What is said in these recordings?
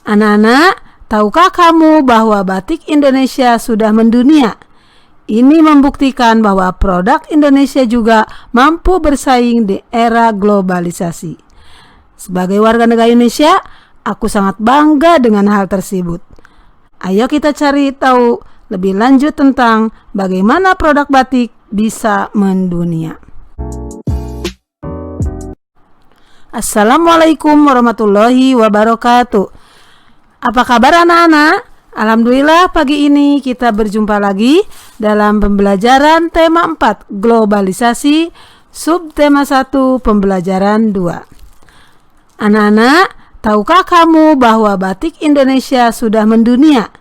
Anak-anak, tahukah kamu bahwa batik Indonesia sudah mendunia? Ini membuktikan bahwa produk Indonesia juga mampu bersaing di era globalisasi. Sebagai warga negara Indonesia, aku sangat bangga dengan hal tersebut. Ayo kita cari tahu lebih lanjut tentang bagaimana produk batik bisa mendunia. Assalamualaikum warahmatullahi wabarakatuh. Apa kabar anak-anak? Alhamdulillah pagi ini kita berjumpa lagi dalam pembelajaran tema 4 globalisasi, subtema 1 pembelajaran 2. Anak-anak, tahukah kamu bahwa batik Indonesia sudah mendunia?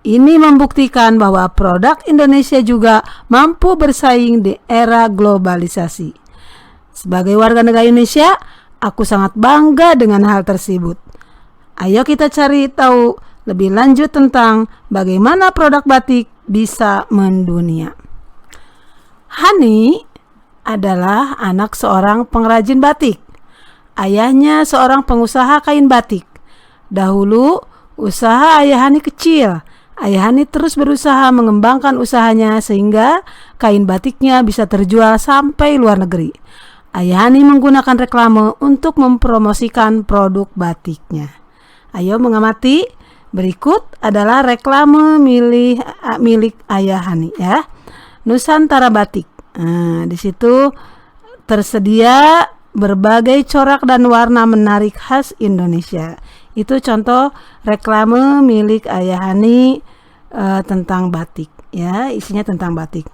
Ini membuktikan bahwa produk Indonesia juga mampu bersaing di era globalisasi. Sebagai warga negara Indonesia, aku sangat bangga dengan hal tersebut. Ayo kita cari tahu lebih lanjut tentang bagaimana produk batik bisa mendunia. Hani adalah anak seorang pengrajin batik. Ayahnya seorang pengusaha kain batik. Dahulu usaha ayah Hani kecil. Ayah Hani terus berusaha mengembangkan usahanya sehingga kain batiknya bisa terjual sampai luar negeri. Ayah Hani menggunakan reklame untuk mempromosikan produk batiknya. Ayo mengamati. Berikut adalah reklame milik ayah Hani ya. Nusantara Batik. Nah, di situ tersedia berbagai corak dan warna menarik khas Indonesia. Itu contoh reklame milik ayah Hani tentang batik ya, isinya tentang batik.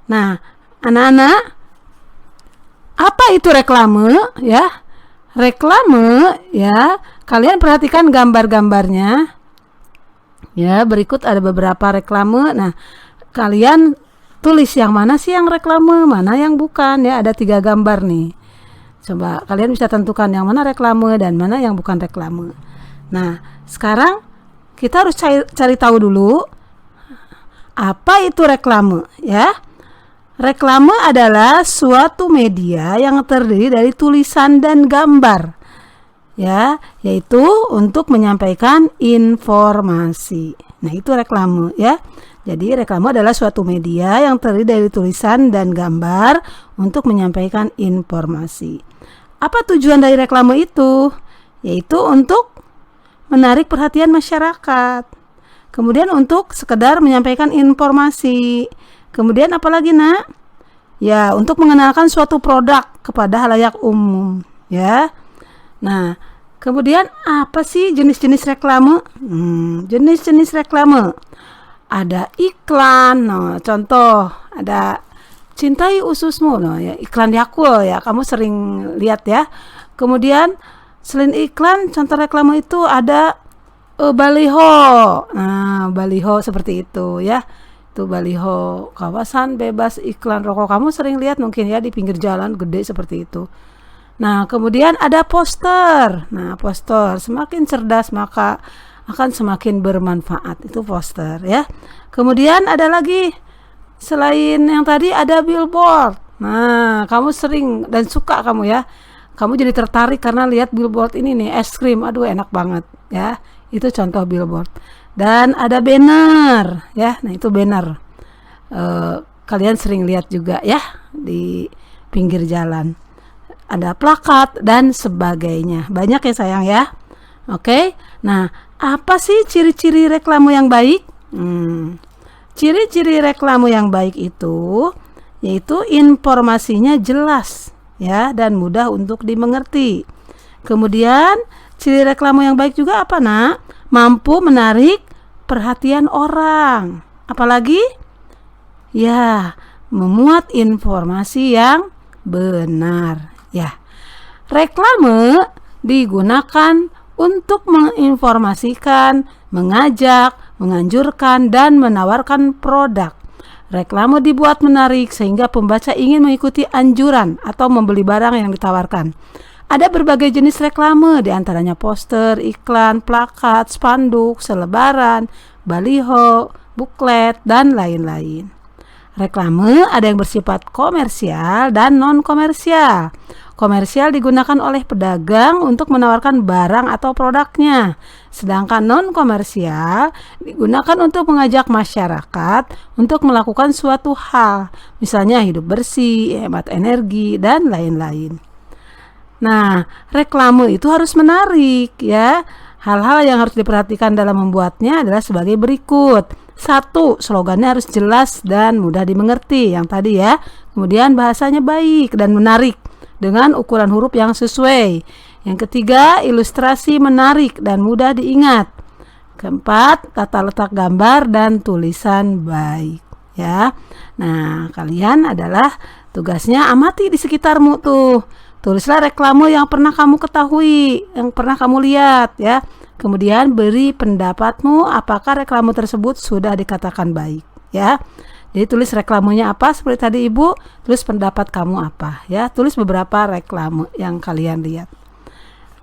Nah, anak-anak, apa itu reklame ya? Reklame ya, kalian perhatikan gambar-gambarnya. Ya, berikut ada beberapa reklame. Nah, kalian tulis yang mana sih yang reklame, mana yang bukan ya. Ada 3 gambar nih. Coba kalian bisa tentukan yang mana reklame dan mana yang bukan reklame. Nah, sekarang kita harus cari tahu dulu apa itu reklame ya. Reklame adalah suatu media yang terdiri dari tulisan dan gambar ya, yaitu untuk menyampaikan informasi. Nah, itu reklame ya. Jadi reklame adalah suatu media yang terdiri dari tulisan dan gambar untuk menyampaikan informasi. Apa tujuan dari reklame itu? Yaitu untuk menarik perhatian masyarakat. Kemudian untuk sekedar menyampaikan informasi. Kemudian apalagi nak? Ya, untuk mengenalkan suatu produk kepada halayak umum ya. Nah, kemudian apa sih jenis-jenis reklame? Jenis-jenis reklame. Ada iklan. Nah, contoh ada cintai ususmu. Nah, ya, iklan Yakult ya, kamu sering lihat ya. Kemudian selain iklan, contoh reklame itu ada baliho. Nah, baliho seperti itu ya. Itu baliho kawasan bebas iklan rokok, kamu sering lihat mungkin ya di pinggir jalan gede seperti itu. Nah, kemudian ada poster. Nah, poster semakin cerdas maka akan semakin bermanfaat, itu poster ya. Kemudian ada lagi selain yang tadi ada billboard. Nah, kamu sering dan suka kamu ya, kamu jadi tertarik karena lihat billboard ini nih, es krim, aduh enak banget ya. Itu contoh billboard. Dan ada banner ya. Nah, itu banner kalian sering lihat juga ya di pinggir jalan. Ada plakat dan sebagainya. Banyak ya sayang ya. Oke. Nah, apa sih ciri-ciri reklame yang baik? Ciri-ciri reklame yang baik itu yaitu informasinya jelas ya dan mudah untuk dimengerti. Kemudian ciri reklame yang baik juga apa nak? Mampu menarik perhatian orang. Apalagi? Ya, memuat informasi yang benar ya. Reklame digunakan untuk menginformasikan, mengajak, menganjurkan dan menawarkan produk. Reklame dibuat menarik sehingga pembaca ingin mengikuti anjuran atau membeli barang yang ditawarkan. Ada berbagai jenis reklame, diantaranya poster, iklan, plakat, spanduk, selebaran, baliho, buklet, dan lain-lain. Reklame ada yang bersifat komersial dan non-komersial. Komersial digunakan oleh pedagang untuk menawarkan barang atau produknya. Sedangkan non-komersial digunakan untuk mengajak masyarakat untuk melakukan suatu hal. Misalnya hidup bersih, hemat energi, dan lain-lain. Nah, reklame itu harus menarik ya. Hal-hal yang harus diperhatikan dalam membuatnya adalah sebagai berikut. 1. Slogannya harus jelas dan mudah dimengerti. Yang tadi ya. Kemudian bahasanya baik dan menarik dengan ukuran huruf yang sesuai. Yang ketiga, ilustrasi menarik dan mudah diingat. Keempat, tata letak gambar dan tulisan baik ya. Nah, kalian adalah tugasnya amati di sekitarmu tuh. Tulislah reklame yang pernah kamu ketahui, yang pernah kamu lihat ya. Kemudian beri pendapatmu apakah reklame tersebut sudah dikatakan baik ya. Jadi tulis reklamenya apa seperti tadi Ibu, tulis pendapat kamu apa ya. Tulis beberapa reklame yang kalian lihat.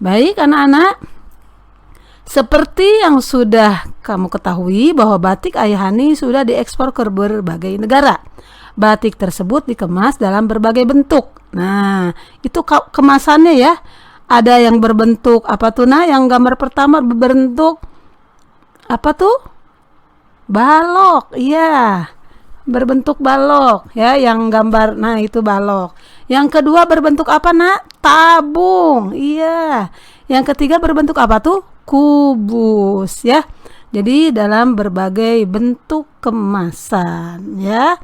Baik anak-anak, seperti yang sudah kamu ketahui bahwa batik Ayahani sudah diekspor ke berbagai negara. Batik tersebut dikemas dalam berbagai bentuk. Nah, itu kemasannya ya. Ada yang berbentuk apa tuh? Nah, yang gambar pertama berbentuk apa tuh? Balok. Iya. Berbentuk balok ya, yang gambar. Nah, itu balok. Yang kedua berbentuk apa, Nak? Tabung. Iya. Yang ketiga berbentuk apa tuh? Kubus ya. Jadi dalam berbagai bentuk kemasan ya.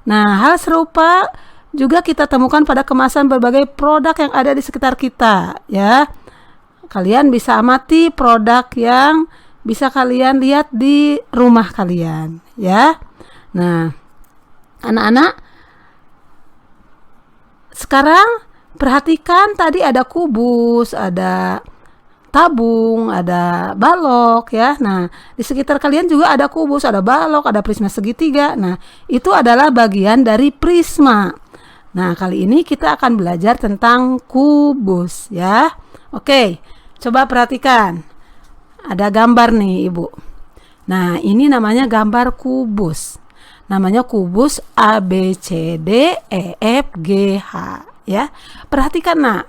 Nah, hal serupa juga kita temukan pada kemasan berbagai produk yang ada di sekitar kita ya. Kalian bisa amati produk yang bisa kalian lihat di rumah kalian ya. Nah, anak-anak, sekarang perhatikan tadi ada kubus, ada tabung, ada balok ya. Nah, di sekitar kalian juga ada kubus, ada balok, ada prisma segitiga. Nah, itu adalah bagian dari prisma. Nah, kali ini kita akan belajar tentang kubus ya. Oke, coba perhatikan. Ada gambar nih, Ibu. Nah, ini namanya gambar kubus. Namanya kubus A, B, C, D, E, F, G, H ya. Perhatikan nak.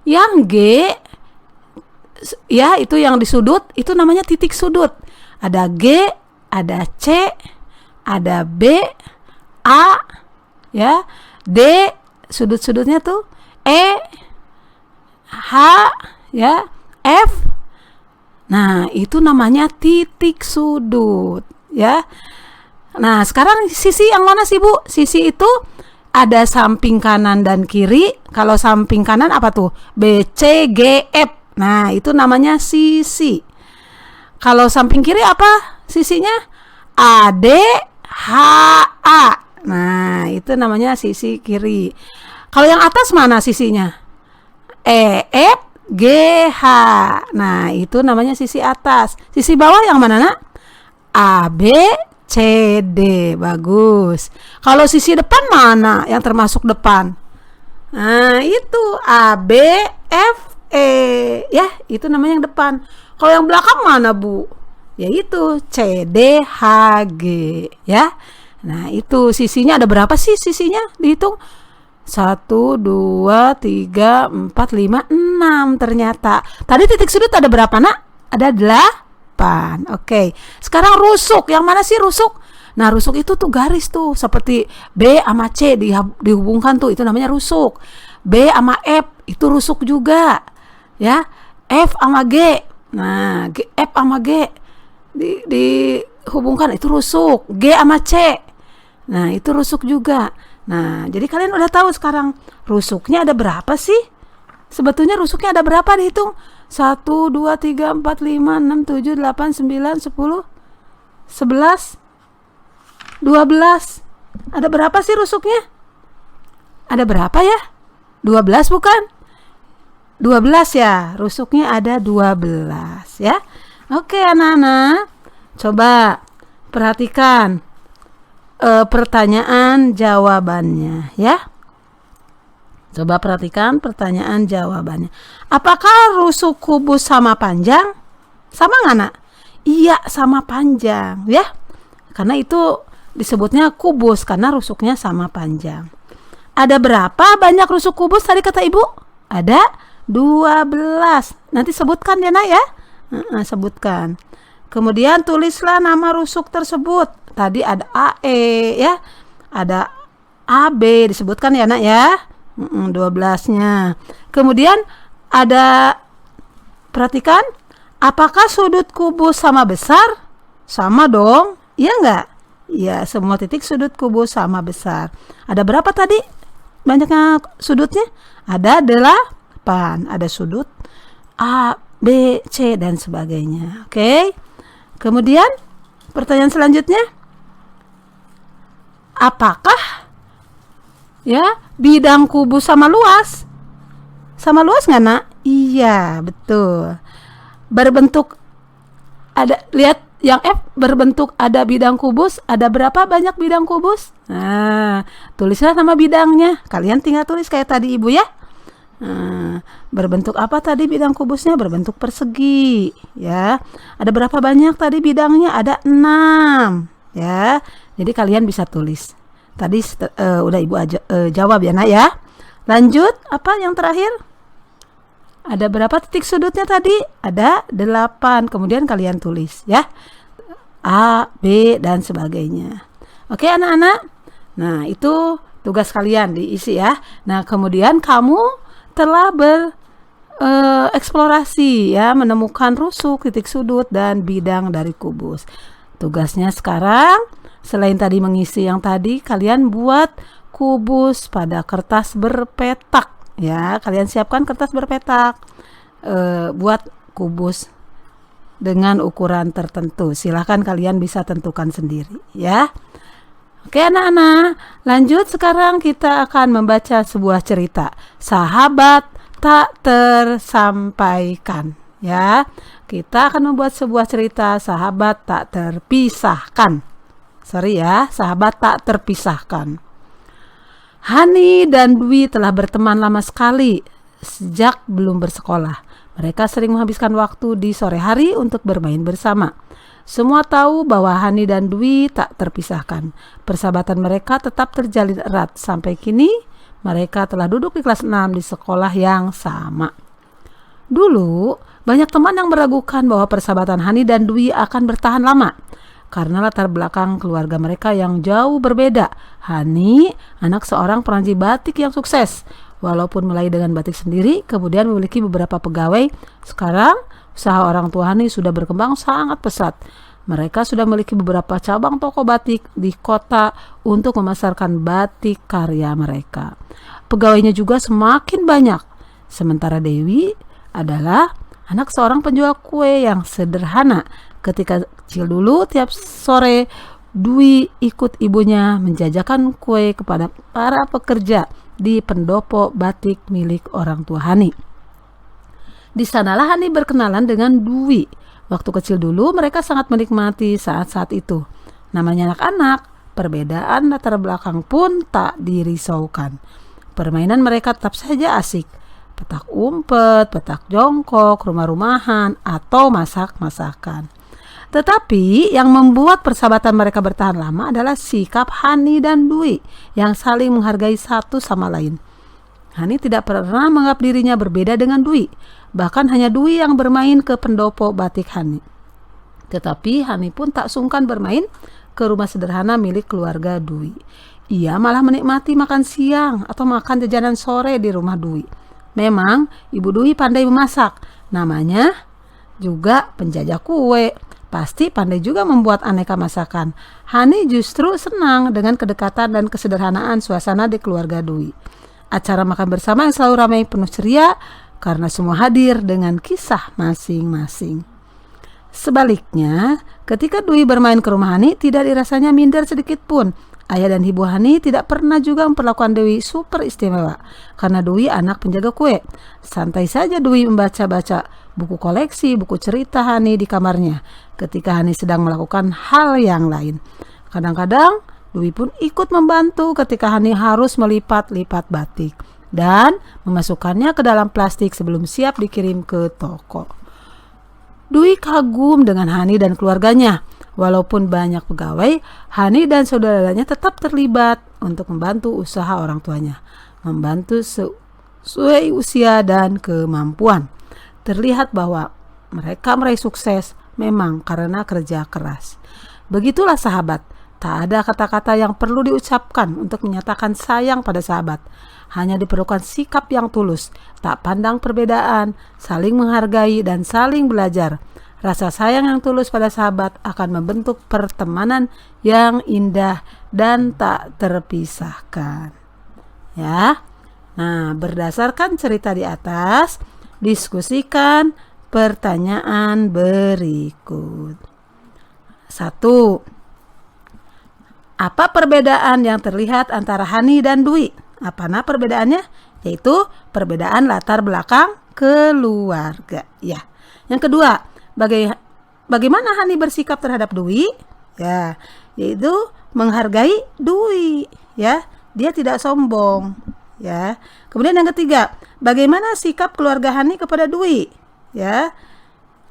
Yang G ya, itu yang di sudut, itu namanya titik sudut. Ada G, ada C, ada B, A ya. D sudut-sudutnya tuh E, H ya, F. Nah, itu namanya titik sudut ya. Nah, sekarang sisi yang mana sih, Bu? Sisi itu ada samping kanan dan kiri. Kalau samping kanan apa tuh? B, C, G, F. Nah, itu namanya sisi. Kalau samping kiri apa sisinya? A, D, H, A. Nah, itu namanya sisi kiri. Kalau yang atas mana sisinya? E, F, G, H. Nah, itu namanya sisi atas. Sisi bawah yang mana, Nak? A, B, C, D. Bagus. Kalau sisi depan mana yang termasuk depan? Nah, itu A, B, F, E. Ya, itu namanya yang depan. Kalau yang belakang mana, Bu? Yaitu C, D, H, G. Ya. Nah, itu sisinya ada berapa sih sisinya? Dihitung. 1, 2, 3, 4, 5, 6 ternyata. Tadi titik sudut ada berapa, Nak? Ada 8. Oke. Sekarang rusuk. Yang mana sih rusuk? Nah, rusuk itu tuh garis tuh. Seperti B sama C dihubungkan tuh. Itu namanya rusuk. B sama F itu rusuk juga. Ya. F sama G. Nah, F sama G dihubungkan itu rusuk. G sama C. Nah, itu rusuk juga. Nah, jadi kalian udah tahu sekarang rusuknya ada berapa sih? Sebetulnya rusuknya ada berapa dihitung? 1, 2, 3, 4, 5, 6, 7, 8, 9, 10, 11, 12. Ada berapa sih rusuknya? Ada berapa ya? 12 bukan? 12 ya, rusuknya ada 12 ya. Oke anak-anak, coba perhatikan pertanyaan jawabannya ya. Coba perhatikan pertanyaan jawabannya. Apakah rusuk kubus sama panjang? Sama nggak, Nak? Iya, sama panjang ya. Karena itu disebutnya kubus karena rusuknya sama panjang. Ada berapa banyak rusuk kubus tadi kata Ibu? Ada 12. Nanti sebutkan ya nak ya. Sebutkan. Kemudian tulislah nama rusuk tersebut. Tadi ada AE ya. Ada AB disebutkan ya nak ya. 12-nya. Kemudian ada, perhatikan, apakah sudut kubus sama besar? Sama dong. Iya enggak? Ya, semua titik sudut kubus sama besar. Ada berapa tadi? Banyaknya sudutnya? Ada 8. Ada sudut A, B, C dan sebagainya. Oke. Kemudian pertanyaan selanjutnya, apakah ya bidang kubus sama luas? Sama luas nggak nak? Iya, betul. Berbentuk, ada, lihat yang F, berbentuk ada bidang kubus. Ada berapa banyak bidang kubus? Nah, tulislah nama bidangnya. Kalian tinggal tulis kayak tadi Ibu ya. Berbentuk apa tadi bidang kubusnya? Berbentuk persegi ya. Ada berapa banyak tadi bidangnya? Ada 6 ya. Jadi kalian bisa tulis. Tadi udah Ibu jawab ya nak ya. Lanjut, apa yang terakhir? Ada berapa titik sudutnya tadi? Ada 8. Kemudian kalian tulis ya. A, B dan sebagainya. Oke anak-anak. Nah, itu tugas kalian diisi ya. Nah, kemudian kamu telah bereksplorasi ya, menemukan rusuk, titik sudut dan bidang dari kubus. Tugasnya sekarang, selain tadi mengisi yang tadi, kalian buat kubus pada kertas berpetak ya. Kalian siapkan kertas berpetak, buat kubus dengan ukuran tertentu. Silahkan kalian bisa tentukan sendiri ya. Oke anak-anak, lanjut sekarang kita akan membaca sebuah cerita, Sahabat Tak Tersampaikan ya. Kita akan membuat sebuah cerita Sahabat Tak Terpisahkan. Sorry ya, Sahabat Tak Terpisahkan. Hani dan Dwi telah berteman lama sekali sejak belum bersekolah. Mereka sering menghabiskan waktu di sore hari untuk bermain bersama. Semua tahu bahwa Hani dan Dwi tak terpisahkan. Persahabatan mereka tetap terjalin erat. Sampai kini mereka telah duduk di kelas 6 di sekolah yang sama. Dulu banyak teman yang meragukan bahwa persahabatan Hani dan Dwi akan bertahan lama karena latar belakang keluarga mereka yang jauh berbeda. Hani anak seorang peranjit batik yang sukses. Walaupun mulai dengan batik sendiri, kemudian memiliki beberapa pegawai. Sekarang usaha orang tua Hani sudah berkembang sangat pesat. Mereka sudah memiliki beberapa cabang toko batik di kota untuk memasarkan batik karya mereka. Pegawainya juga semakin banyak. Sementara Dewi adalah anak seorang penjual kue yang sederhana. Ketika kecil dulu, tiap sore Dwi ikut ibunya menjajakan kue kepada para pekerja di pendopo batik milik orang tua Hani. Di sanalah Hani berkenalan dengan Dwi. Waktu kecil dulu mereka sangat menikmati saat-saat itu. Namanya anak-anak, perbedaan latar belakang pun tak dirisaukan. Permainan mereka tetap saja asik. Petak umpet, petak jongkok, rumah-rumahan, atau masak-masakan. Tetapi yang membuat persahabatan mereka bertahan lama adalah sikap Hani dan Dwi yang saling menghargai satu sama lain. Hani tidak pernah menganggap dirinya berbeda dengan Dwi. Bahkan hanya Dwi yang bermain ke pendopo batik Hani. Tetapi Hani pun tak sungkan bermain ke rumah sederhana milik keluarga Dwi. Ia malah menikmati makan siang atau makan jajanan sore di rumah Dwi. Memang Ibu Dwi pandai memasak. Namanya juga penjajah kue. Pasti pandai juga membuat aneka masakan. Hani justru senang dengan kedekatan dan kesederhanaan suasana di keluarga Dwi. Acara makan bersama yang selalu ramai penuh ceria karena semua hadir dengan kisah masing-masing. Sebaliknya, ketika Dwi bermain ke rumah Hani, tidak dirasanya minder sedikit pun. Ayah dan ibu Hani tidak pernah juga memperlakukan Dwi super istimewa karena Dwi anak penjaga kue. Santai saja Dwi membaca-baca buku koleksi, buku cerita Hani di kamarnya ketika Hani sedang melakukan hal yang lain. Kadang-kadang Dwi pun ikut membantu ketika Hani harus melipat-lipat batik dan memasukkannya ke dalam plastik sebelum siap dikirim ke toko. Dwi kagum dengan Hani dan keluarganya. Walaupun banyak pegawai, Hani dan saudaranya tetap terlibat untuk membantu usaha orang tuanya, membantu sesuai usia dan kemampuan. Terlihat bahwa mereka meraih sukses memang karena kerja keras. Begitulah sahabat, tak ada kata-kata yang perlu diucapkan untuk menyatakan sayang pada sahabat. Hanya diperlukan sikap yang tulus, tak pandang perbedaan, saling menghargai dan saling belajar. Rasa sayang yang tulus pada sahabat akan membentuk pertemanan yang indah dan tak terpisahkan. Ya. Nah, berdasarkan cerita di atas, diskusikan pertanyaan berikut. 1. Apa perbedaan yang terlihat antara Hani dan Dwi? Apa perbedaannya? Yaitu perbedaan latar belakang keluarga. Ya. Yang kedua, bagaimana Hani bersikap terhadap Dwi? Ya, yaitu menghargai Dwi. Ya, dia tidak sombong. Ya. Kemudian yang ketiga, bagaimana sikap keluarga Hani kepada Dwi? Ya.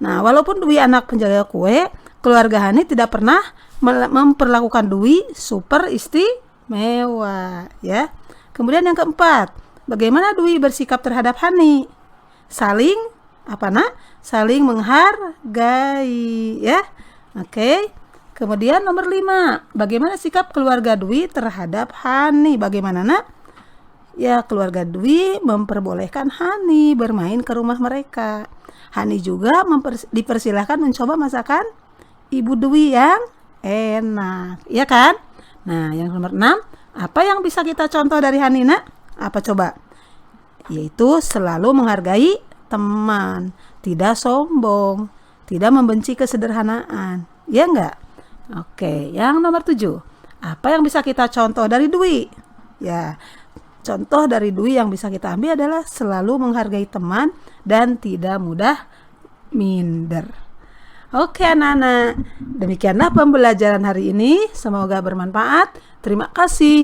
Nah, walaupun Dwi anak penjaga kue, keluarga Hani tidak pernah memperlakukan Dwi super istimewa. Ya. Kemudian yang keempat, bagaimana Dwi bersikap terhadap Hani? Saling saling menghargai, ya. Oke. Kemudian nomor 5, bagaimana sikap keluarga Dwi terhadap Hani? Bagaimana, Nak? Ya, keluarga Dwi memperbolehkan Hani bermain ke rumah mereka. Hani juga dipersilahkan mencoba masakan Ibu Dwi yang enak, ya kan? Nah, yang nomor 6, apa yang bisa kita contoh dari Hani, Nak? Apa coba? Yaitu selalu menghargai teman, tidak sombong, tidak membenci kesederhanaan. Ya enggak? Oke, yang nomor 7. Apa yang bisa kita contoh dari Dwi? Ya, contoh dari Dwi yang bisa kita ambil adalah selalu menghargai teman dan tidak mudah minder. Oke anak-anak, demikianlah pembelajaran hari ini. Semoga bermanfaat. Terima kasih.